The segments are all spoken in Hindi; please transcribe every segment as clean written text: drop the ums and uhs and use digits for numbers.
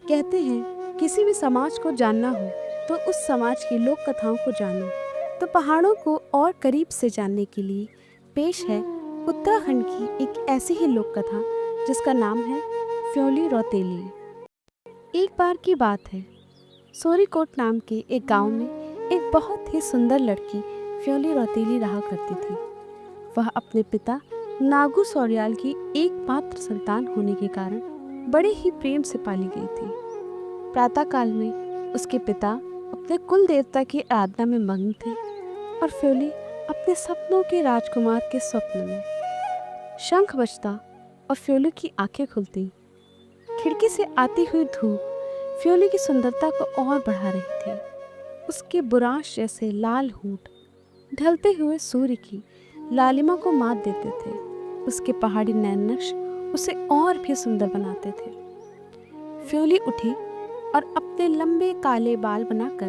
कहते हैं किसी भी समाज को जानना हो तो उस समाज की लोक कथाओं को जानो। तो पहाड़ों को और करीब से जानने के लिए पेश है उत्तराखंड की एक ऐसी ही लोक कथा जिसका नाम है फ्योली रौतेली। एक बार की बात है, सोरीकोट नाम के एक गांव में एक बहुत ही सुंदर लड़की फ्योली रौतेली रहा करती थी। वह अपने पिता नागू सौर्याल की एकमात्र संतान होने के कारण बड़े ही प्रेम से पाली गई थी। प्रातःकाल में उसके पिता अपने कुल देवता की आराधना में मग्न थे और फ्योली अपने सपनों के राजकुमार के स्वप्न में। शंख बजता और फ्योली की आंखें खुलती। खिड़की से आती हुई धूप फ्योली की सुंदरता को और बढ़ा रही थी। उसके बुरांश जैसे लाल होंठ ढलते हुए सूर्य की लालिमा को मात देते थे। उसके पहाड़ी नैन नक्श उसे और भी सुंदर बनाते थे। फ्योली उठी और अपने लंबे काले बाल बनाकर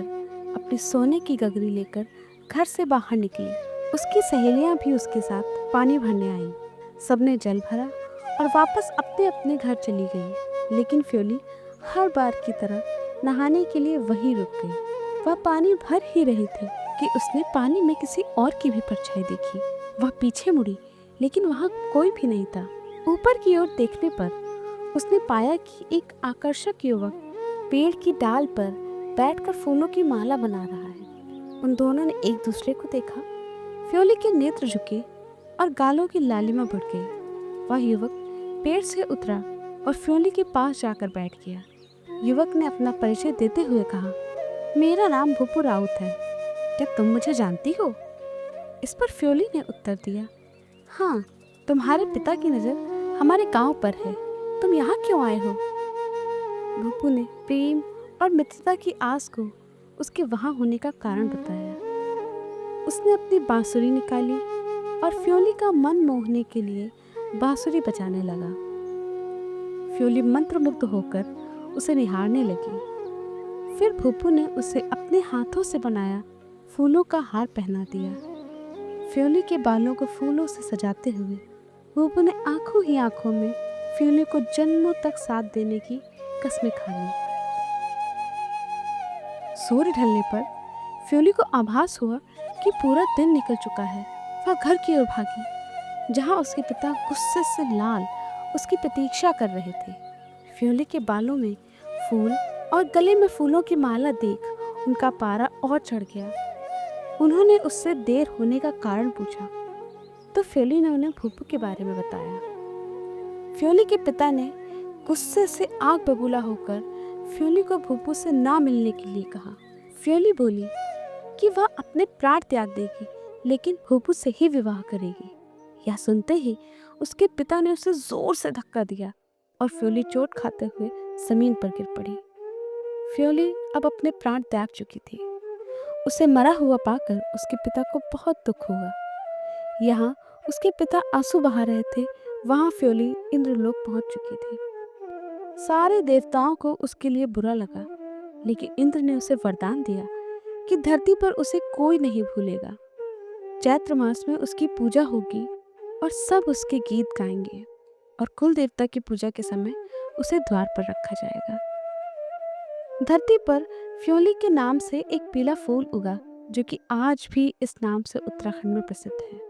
अपनी सोने की गगरी लेकर घर से बाहर निकली। उसकी सहेलियां भी उसके साथ पानी भरने आईं। सबने जल भरा और वापस अपने अपने घर चली गई। लेकिन फ्योली हर बार की तरह नहाने के लिए वहीं रुक गई। वह पानी भर ही रही थी कि उसने पानी में किसी और की भी परछाई देखी। वह पीछे मुड़ी लेकिन वहाँ कोई भी नहीं था। ऊपर की ओर देखने पर उसने पाया कि एक आकर्षक युवक पेड़ की डाल पर बैठकर फूलों की माला बना रहा है। उन दोनों ने एक दूसरे को देखा। फ्योली के नेत्र झुके और गालों की लालिमा बढ़ गई। वह युवक पेड़ से उतरा और फ्योली के पास जाकर बैठ गया। युवक ने अपना परिचय देते हुए कहा, मेरा नाम भूपू राउत है। क्या तुम मुझे जानती हो? इस पर फ्योली ने उत्तर दिया, हाँ, तुम्हारे पिता की नज़र हमारे गांव पर है। तुम यहाँ क्यों आए हो? भूपू ने प्रेम और मित्रता की आस को उसके वहाँ होने का कारण बताया। उसने अपनी बांसुरी निकाली और फ्योली का मन मोहने के लिए बांसुरी बजाने लगा। फ्योली मंत्रमुग्ध होकर उसे निहारने लगी। फिर भूपू ने उसे अपने हाथों से बनाया फूलों का हार पहना दिया। फ्योली के बालों को फूलों से सजाते हुए भूपू ने आंखों ही आंखों में फ्योली को जन्मों तक साथ देने की कसमें खा ली। सूर्य ढलने पर फ्योली को आभास हुआ कि पूरा दिन निकल चुका है। वह घर की ओर भागी जहां उसके पिता गुस्से से लाल उसकी प्रतीक्षा कर रहे थे। फ्योली के बालों में फूल और गले में फूलों की माला देख उनका पारा और चढ़ गया। उन्होंने उससे देर होने का कारण पूछा तो फ्योली ने उन्हें भूपू के बारे में बताया। फ्योली के पिता ने गुस्से से आग बबूला होकर फ्योली को भूपू से ना मिलने के लिए कहा। फ्योली बोली कि वह अपने प्राण त्याग देगी लेकिन भूपू से ही विवाह करेगी। यह सुनते ही उसके पिता ने उसे जोर से धक्का दिया और फ्योली चोट खाते हुए जमीन पर गिर पड़ी। फ्योली अब अपने प्राण त्याग चुकी थी। उसे मरा हुआ पाकर उसके पिता को बहुत दुख हुआ। यहाँ उसके पिता आंसू बहा रहे थे, वहाँ फ्योली इंद्रलोक पहुंच चुकी थी। सारे देवताओं को उसके लिए बुरा लगा, लेकिन इंद्र ने उसे वरदान दिया कि धरती पर उसे कोई नहीं भूलेगा। चैत्र मास में उसकी पूजा होगी और सब उसके गीत गाएंगे और कुल देवता की पूजा के समय उसे द्वार पर रखा जाएगा। धरती पर फ्योली के नाम से एक पीला फूल उगा जो कि आज भी इस नाम से उत्तराखंड में प्रसिद्ध है।